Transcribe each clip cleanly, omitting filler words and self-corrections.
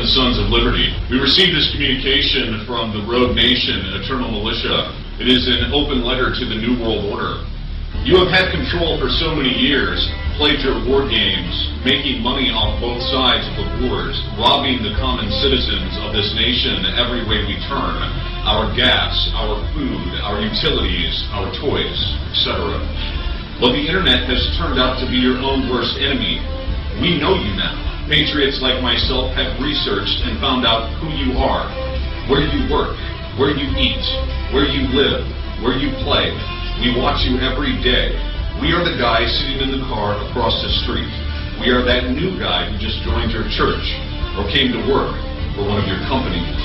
the Sons of Liberty. We received this communication from the Rogue Nation, Eternal Militia. It is an open letter to the New World Order. You have had control for so many years, played your war games, making money off both sides of the wars, robbing the common citizens of this nation every way we turn. Our gas, our food, our utilities, our toys, etc. Well, the internet has turned out to be your own worst enemy. We know you now. Patriots like myself have researched and found out who you are, where you work, where you eat, where you live, where you play. We watch you every day. We are the guy sitting in the car across the street. We are that new guy who just joined your church or came to work for one of your companies.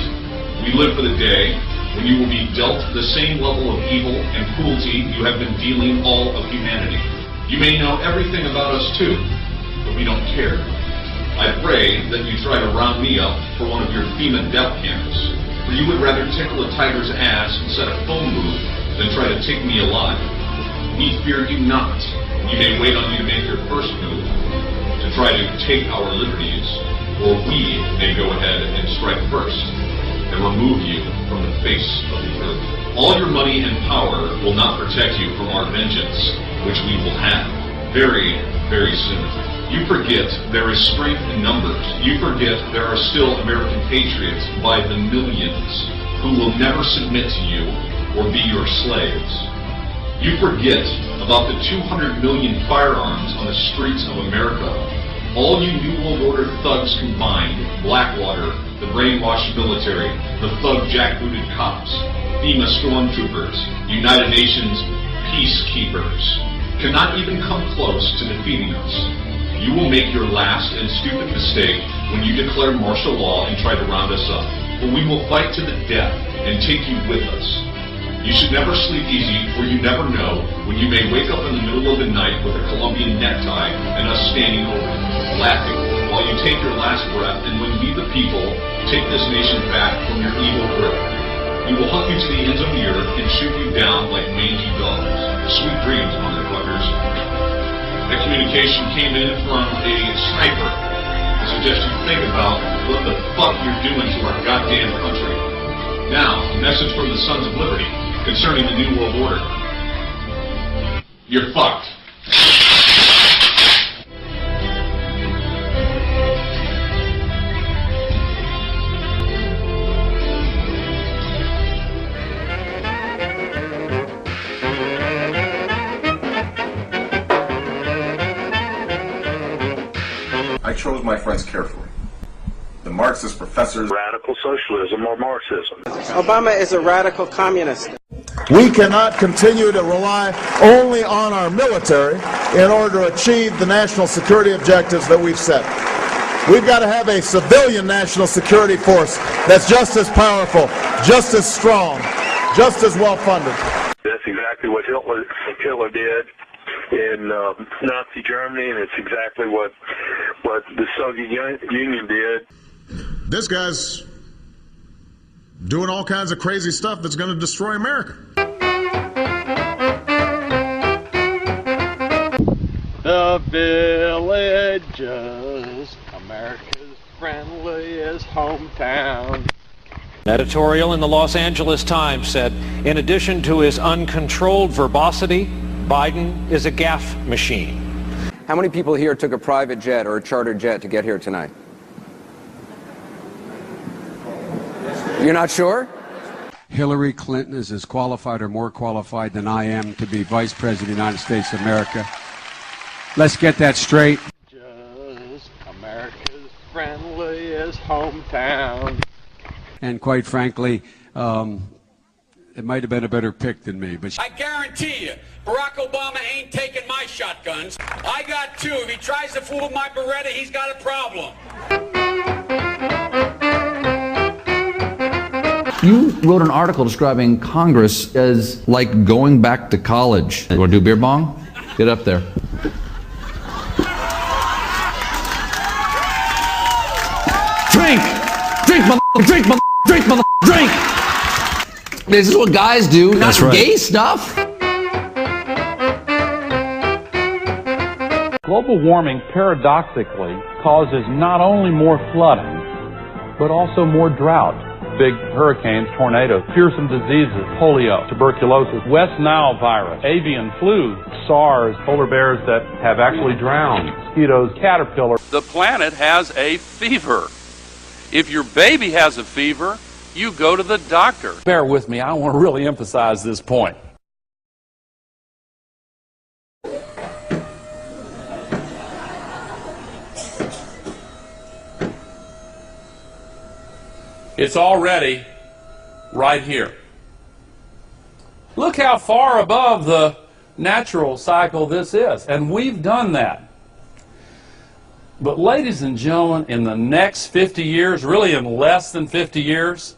We live for the day when you will be dealt the same level of evil and cruelty you have been dealing all of humanity. You may know everything about us too, but we don't care. I pray that you try to round me up for one of your FEMA death camps, for you would rather tickle a tiger's ass and set a phone booth than try to take me alive. We fear you not. We may wait on you to make your first move, to try to take our liberties, or we may go ahead and strike first, and remove you from the face of the earth. All your money and power will not protect you from our vengeance, which we will have very, very soon. You forget there is strength in numbers. You forget there are still American patriots by the millions who will never submit to you or be your slaves. You forget about the 200 million firearms on the streets of America. All you New World Order thugs combined, Blackwater, the brainwashed military, the thug jackbooted cops, FEMA stormtroopers, United Nations peacekeepers, cannot even come close to defeating us. You will make your last and stupid mistake when you declare martial law and try to round us up. But we will fight to the death and take you with us. You should never sleep easy, for you never know when you may wake up in the middle of the night with a Colombian necktie and us standing over you, laughing, while you take your last breath, and when we the people take this nation back from your evil grip. We will hunt you to the ends of the earth and shoot you down like mangy dogs. Sweet dreams, motherfuckers. That communication came in from a sniper. I suggest you think about what the fuck you're doing to our goddamn country. Now, a message from the Sons of Liberty concerning the New World Order. You're fucked. I chose my friends carefully. The Marxist professors... Radical socialism or Marxism. Obama is a radical communist. We cannot continue to rely only on our military in order to achieve the national security objectives that we've set. We've got to have a civilian national security force that's just as powerful, just as strong, just as well funded. That's exactly what Hitler did in Nazi Germany, and it's exactly what the Soviet Union did. This guy's doing all kinds of crazy stuff that's going to destroy America. The Villages, America's friendliest hometown. Editorial in the Los Angeles Times said, in addition to his uncontrolled verbosity, Biden is a gaffe machine. How many people here took a private jet or a chartered jet to get here tonight? You're not sure? Hillary Clinton is as qualified or more qualified than I am to be Vice President of the United States of America. Let's get that straight. Just America's friendliest hometown. And quite frankly, it might have been a better pick than me. But I guarantee you, Barack Obama ain't taking my shotguns. I got two. If he tries to fool my Beretta, he's got a problem. You wrote an article describing Congress as like going back to college. You want to do beer bong? Get up there. Drink! Drink, drink, drink, drink! This is what guys do, not gay stuff. Global warming paradoxically causes not only more flooding, but also more drought. Big hurricanes, tornadoes, fearsome diseases, polio, tuberculosis, West Nile virus, avian flu, SARS, polar bears that have actually drowned, mosquitoes, caterpillars. The planet has a fever. If your baby has a fever, you go to the doctor. Bear with me, I want to really emphasize this point. It's already right here. Look how far above the natural cycle this is, and we've done that. But ladies and gentlemen, in the next 50 years, really in less than 50 years,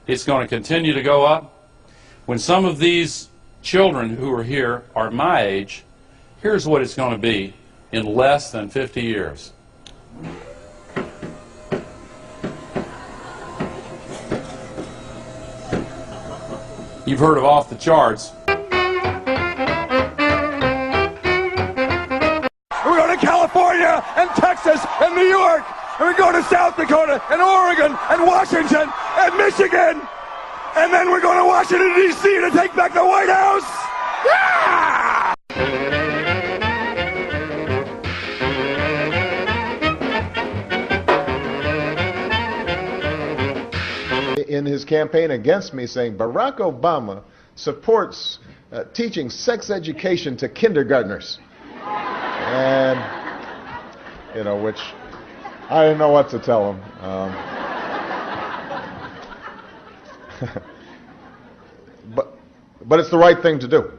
it's going to continue to go up. When some of these children who are here are my age, here's what it's going to be in less than 50 years. You've heard of off the charts. We're going to California and Texas and New York. And we're going to South Dakota and Oregon and Washington and Michigan. And then we're going to Washington, D.C. to take back the White House. Yeah! In his campaign against me, saying Barack Obama supports teaching sex education to kindergartners. And, you know, which I didn't know what to tell him. But it's the right thing to do.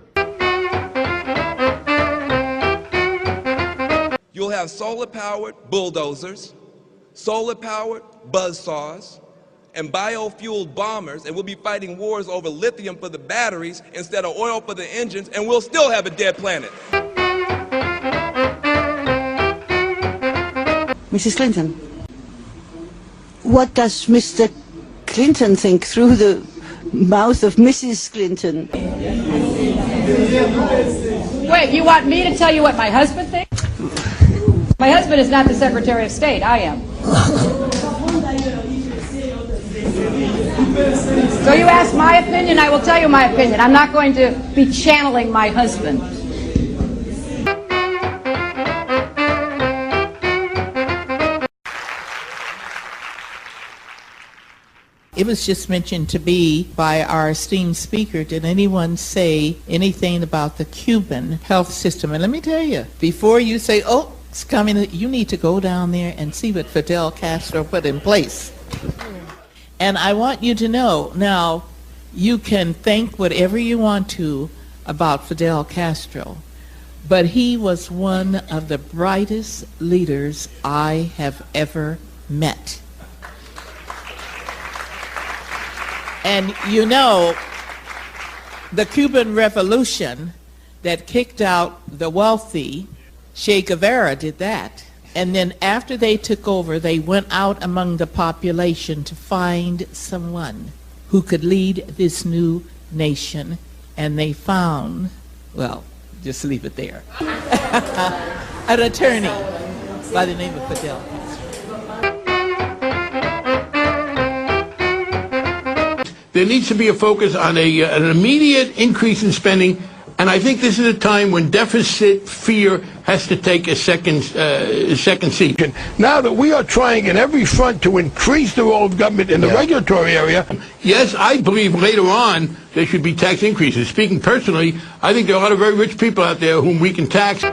You'll have solar-powered bulldozers, solar-powered buzzsaws, and biofueled bombers, and we'll be fighting wars over lithium for the batteries instead of oil for the engines, and we'll still have a dead planet. Mrs. Clinton, what does Mr. Clinton think through the mouth of Mrs. Clinton? Wait, you want me to tell you what my husband thinks? My husband is not the Secretary of State, I am. So you ask my opinion, I will tell you my opinion. I'm not going to be channeling my husband. It was just mentioned to me by our esteemed speaker. Did anyone say anything about the Cuban health system? And let me tell you, before you say, oh, it's coming, you need to go down there and see what Fidel Castro put in place. And I want you to know, now, you can think whatever you want to about Fidel Castro, but he was one of the brightest leaders I have ever met. And you know, the Cuban Revolution that kicked out the wealthy, Che Guevara did that. And then after they took over, they went out among the population to find someone who could lead this new nation. And they found, well, just leave it there, an attorney by the name of Fidel Castro. There needs to be a focus on an immediate increase in spending. And I think this is a time when deficit fear has to take a second seat. Now that we are trying in every front to increase the role of government in the regulatory area, yes, I believe later on there should be tax increases. Speaking personally, I think there are a lot of very rich people out there whom we can tax.